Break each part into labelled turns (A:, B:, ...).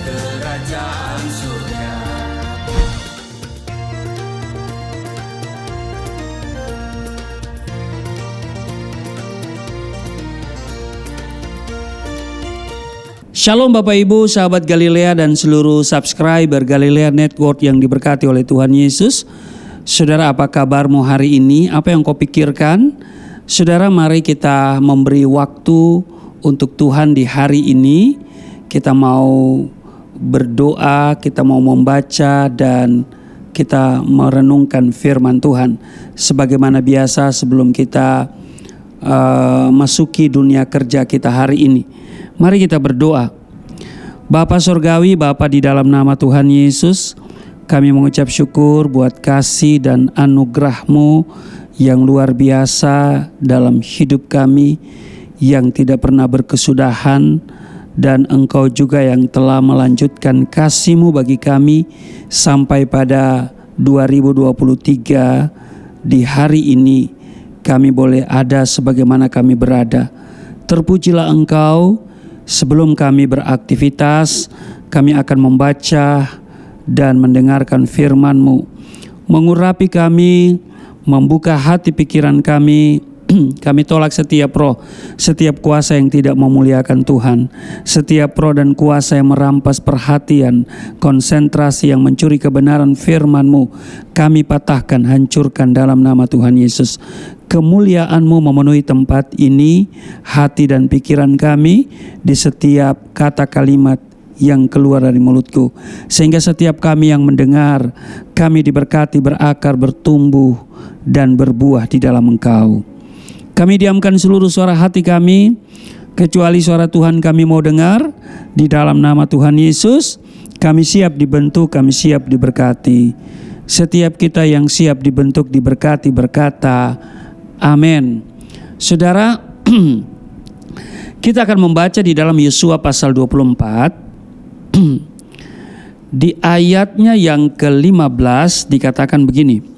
A: kerajaan surga.
B: Shalom Bapak Ibu, sahabat Galilea dan seluruh subscriber Galilea Network yang diberkati oleh Tuhan Yesus. Saudara, apa kabarmu hari ini? Apa yang kau pikirkan? Saudara, mari kita memberi waktu untuk Tuhan di hari ini. Kita mau berdoa, kita mau membaca dan kita merenungkan firman Tuhan. Sebagaimana biasa sebelum kita masuki dunia kerja kita hari ini. Mari kita berdoa. Bapa Surgawi, Bapa di dalam nama Tuhan Yesus, kami mengucap syukur buat kasih dan anugerah-Mu yang luar biasa dalam hidup kami, yang tidak pernah berkesudahan, dan Engkau juga yang telah melanjutkan kasih-Mu bagi kami sampai pada 2023. Di hari ini kami boleh ada sebagaimana kami berada. Terpujilah Engkau. Sebelum kami beraktivitas, kami akan membaca dan mendengarkan firman-Mu. Mengurapi kami, membuka hati pikiran kami. Kami tolak setiap roh, setiap kuasa yang tidak memuliakan Tuhan. Setiap roh dan kuasa yang merampas perhatian, konsentrasi yang mencuri kebenaran firman-Mu, kami patahkan, hancurkan dalam nama Tuhan Yesus. Kemuliaan-Mu memenuhi tempat ini, hati dan pikiran kami, di setiap kata kalimat yang keluar dari mulutku. Sehingga setiap kami yang mendengar, kami diberkati, berakar, bertumbuh, dan berbuah di dalam Engkau. Kami diamkan seluruh suara hati kami, kecuali suara Tuhan kami mau dengar. Di dalam nama Tuhan Yesus, kami siap dibentuk, kami siap diberkati. Setiap kita yang siap dibentuk, diberkati, berkata, amin. Saudara, kita akan membaca di dalam Yosua pasal 24. Di ayatnya yang ke-15 dikatakan begini.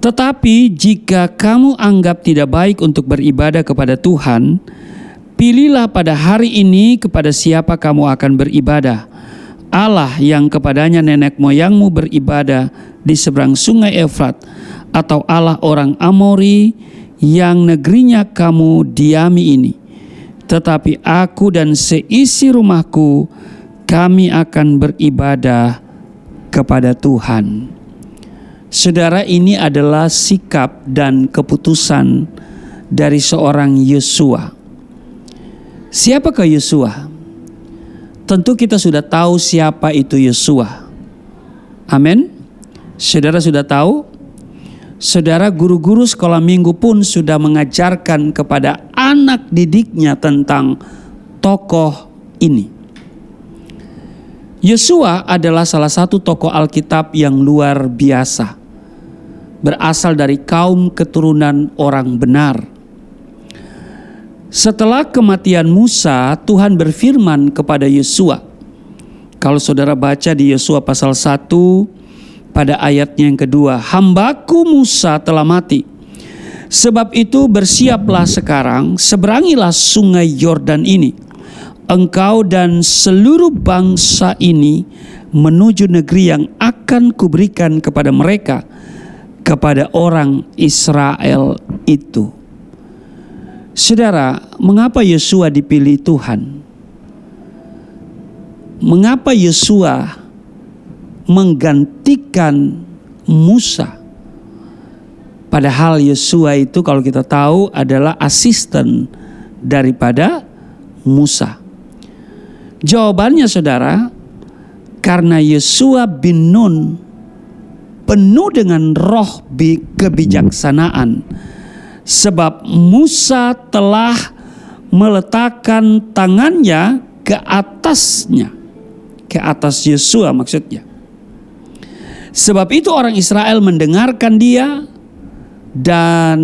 B: Tetapi jika kamu anggap tidak baik untuk beribadah kepada Tuhan, pilihlah pada hari ini kepada siapa kamu akan beribadah. Allah yang kepadanya nenek moyangmu beribadah di seberang sungai Efrat, atau Allah orang Amori yang negerinya kamu diami ini. Tetapi aku dan seisi rumahku, kami akan beribadah kepada Tuhan. Saudara, ini adalah sikap dan keputusan dari seorang Yosua. Siapakah Yosua? Tentu kita sudah tahu siapa itu Yosua. Amin. Saudara sudah tahu? Saudara, guru-guru sekolah minggu pun sudah mengajarkan kepada anak didiknya tentang tokoh ini. Yosua adalah salah satu tokoh Alkitab yang luar biasa. Berasal dari kaum keturunan orang benar. Setelah kematian Musa, Tuhan berfirman kepada Yosua. Kalau saudara baca di Yosua pasal 1 pada ayatnya yang kedua, hambaku Musa telah mati. Sebab itu bersiaplah sekarang, seberangilah sungai Yordan ini, engkau dan seluruh bangsa ini menuju negeri yang akan kuberikan kepada mereka, kepada orang Israel itu. Saudara, mengapa Yosua dipilih Tuhan? Mengapa Yosua menggantikan Musa? Padahal Yosua itu kalau kita tahu adalah asisten daripada Musa. Jawabannya saudara, karena Yosua bin Nun penuh dengan roh kebijaksanaan. Sebab Musa telah meletakkan tangannya ke atasnya. Ke atas Yosua maksudnya. Sebab itu orang Israel mendengarkan dia dan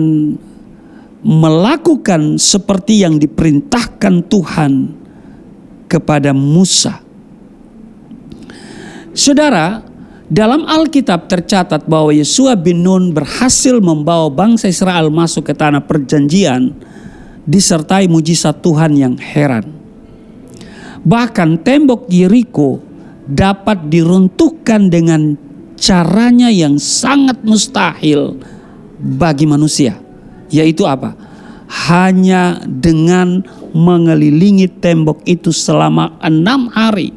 B: melakukan seperti yang diperintahkan Tuhan kepada Musa. Saudara, dalam Alkitab tercatat bahwa Yosua bin Nun berhasil membawa bangsa Israel masuk ke tanah perjanjian disertai mujizat Tuhan yang heran. Bahkan tembok Yeriko dapat diruntuhkan dengan caranya yang sangat mustahil bagi manusia. Yaitu apa? Hanya dengan mengelilingi tembok itu selama 6 hari.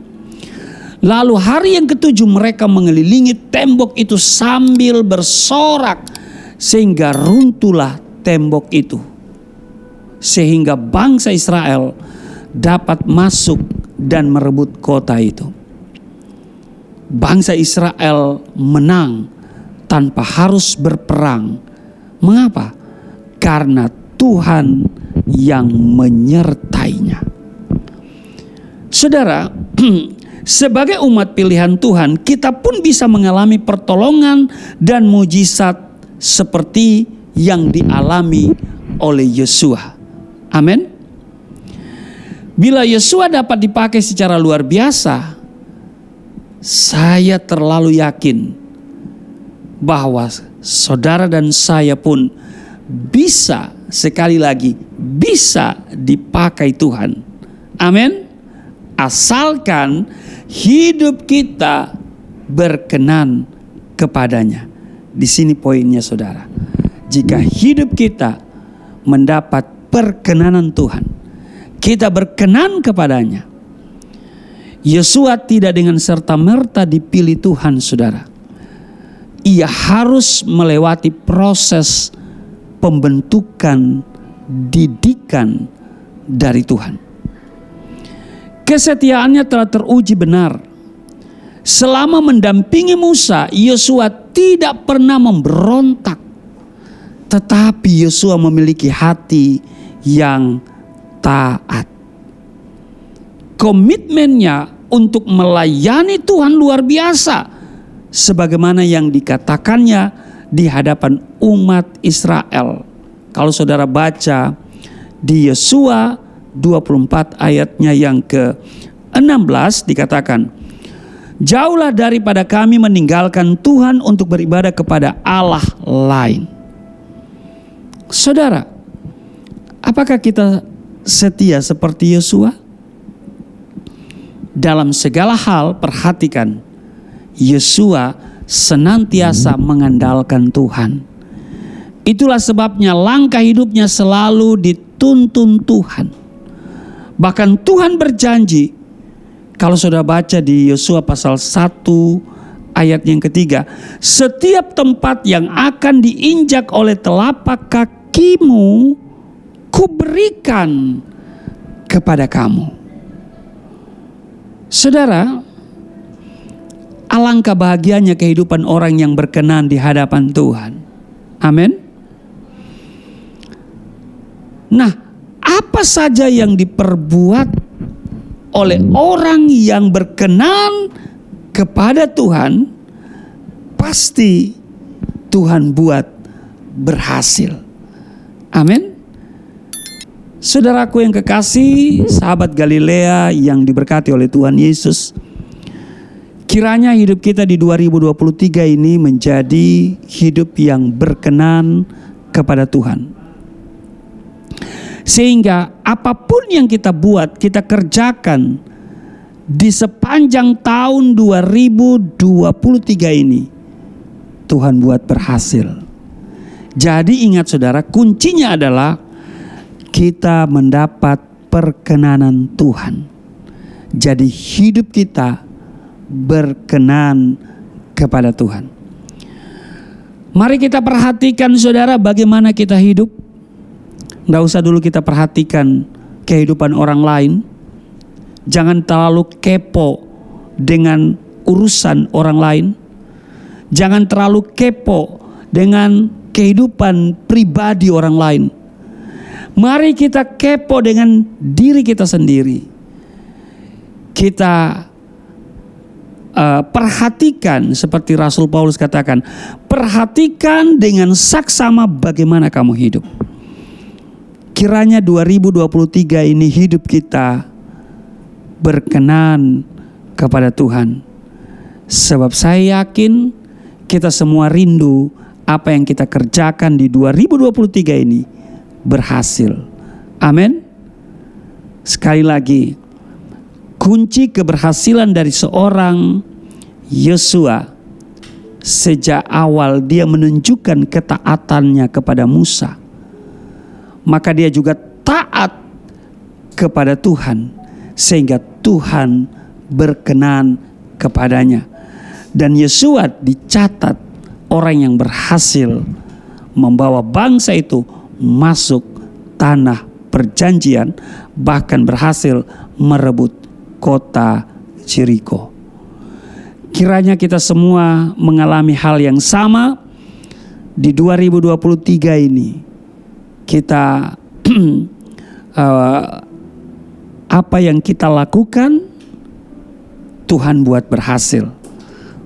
B: Lalu hari yang ke-7 mereka mengelilingi tembok itu sambil bersorak sehingga runtuhlah tembok itu. Sehingga bangsa Israel dapat masuk dan merebut kota itu. Bangsa Israel menang tanpa harus berperang. Mengapa? Karena Tuhan yang menyertainya. Saudara, sebagai umat pilihan Tuhan, kita pun bisa mengalami pertolongan dan mujizat seperti yang dialami oleh Yosua. Amin. Bila Yosua dapat dipakai secara luar biasa, saya terlalu yakin bahwa saudara dan saya pun bisa, sekali lagi, bisa dipakai Tuhan. Amin. Asalkan hidup kita berkenan kepadanya. Di sini poinnya saudara. Jika hidup kita mendapat perkenanan Tuhan, kita berkenan kepadanya. Yosua tidak dengan serta-merta dipilih Tuhan saudara. Ia harus melewati proses pembentukan, didikan dari Tuhan. Kesetiaannya telah teruji benar. Selama mendampingi Musa, Yosua tidak pernah memberontak. Tetapi Yosua memiliki hati yang taat. Komitmennya untuk melayani Tuhan luar biasa. Sebagaimana yang dikatakannya di hadapan umat Israel. Kalau saudara baca di Yosua 24 ayatnya yang ke-16 dikatakan, jauhlah daripada kami meninggalkan Tuhan untuk beribadah kepada Allah lain. Saudara, apakah kita setia seperti Yosua? Dalam segala hal perhatikan, Yosua senantiasa mengandalkan Tuhan. Itulah sebabnya langkah hidupnya selalu dituntun Tuhan. Bahkan Tuhan berjanji, kalau saudara baca di Yosua pasal 1 ayat yang ketiga, setiap tempat yang akan diinjak oleh telapak kakimu, kuberikan kepada kamu. Saudara, alangkah bahagianya kehidupan orang yang berkenan di hadapan Tuhan. Amin. Nah, apa saja yang diperbuat oleh orang yang berkenan kepada Tuhan, pasti Tuhan buat berhasil. Amin. Saudaraku yang kekasih, sahabat Galilea yang diberkati oleh Tuhan Yesus, kiranya hidup kita di 2023 ini menjadi hidup yang berkenan kepada Tuhan. Sehingga apapun yang kita buat, kita kerjakan di sepanjang tahun 2023 ini, Tuhan buat berhasil. Jadi ingat saudara, kuncinya adalah kita mendapat perkenanan Tuhan. Jadi hidup kita berkenan kepada Tuhan. Mari kita perhatikan saudara bagaimana kita hidup. Nggak usah dulu kita perhatikan kehidupan orang lain. Jangan terlalu kepo dengan urusan orang lain. Jangan terlalu kepo dengan kehidupan pribadi orang lain. Mari kita kepo dengan diri kita sendiri. Kita perhatikan seperti Rasul Paulus katakan, perhatikan dengan saksama bagaimana kamu hidup. Kiranya 2023 ini hidup kita berkenan kepada Tuhan. Sebab saya yakin kita semua rindu apa yang kita kerjakan di 2023 ini berhasil. Amin. Sekali lagi, kunci keberhasilan dari seorang Yosua sejak awal dia menunjukkan ketaatannya kepada Musa, maka dia juga taat kepada Tuhan sehingga Tuhan berkenan kepadanya. Dan Yosua dicatat orang yang berhasil membawa bangsa itu masuk tanah perjanjian, bahkan berhasil merebut kota Jeriko. Kiranya kita semua mengalami hal yang sama di 2023 ini. Kita apa yang kita lakukan Tuhan buat berhasil.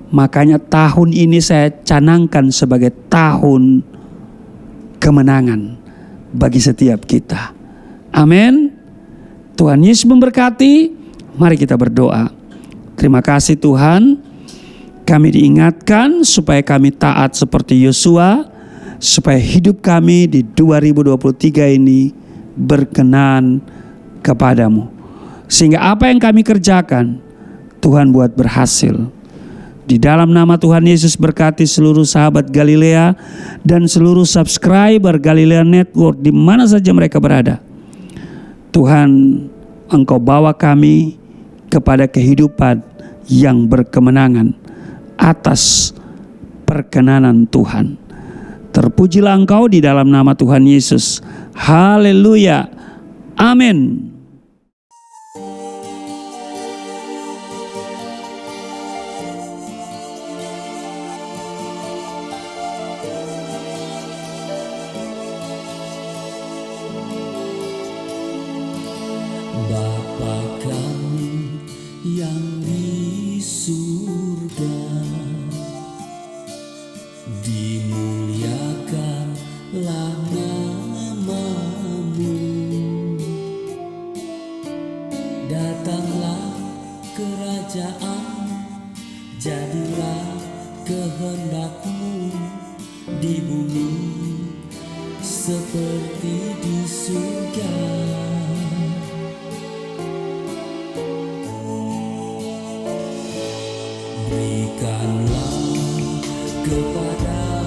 B: Makanya tahun ini saya canangkan sebagai tahun kemenangan bagi setiap kita. Amin. Tuhan Yesus memberkati. Mari kita berdoa. Terima kasih Tuhan. Kami diingatkan supaya kami taat seperti Yosua, supaya hidup kami di 2023 ini berkenan kepadamu. Sehingga apa yang kami kerjakan, Tuhan buat berhasil. Di dalam nama Tuhan Yesus berkati seluruh sahabat Galilea dan seluruh subscriber Galilea Network di mana saja mereka berada. Tuhan, Engkau bawa kami kepada kehidupan yang berkemenangan atas perkenanan Tuhan. Terpujilah Engkau di dalam nama Tuhan Yesus. Haleluya. Amin.
A: Bapa kami yang di surga, dimuliakanlah nama-Mu. Datanglah kerajaan, jadilah kehendak-Mu di bumi seperti di surga. Berikanlah kepada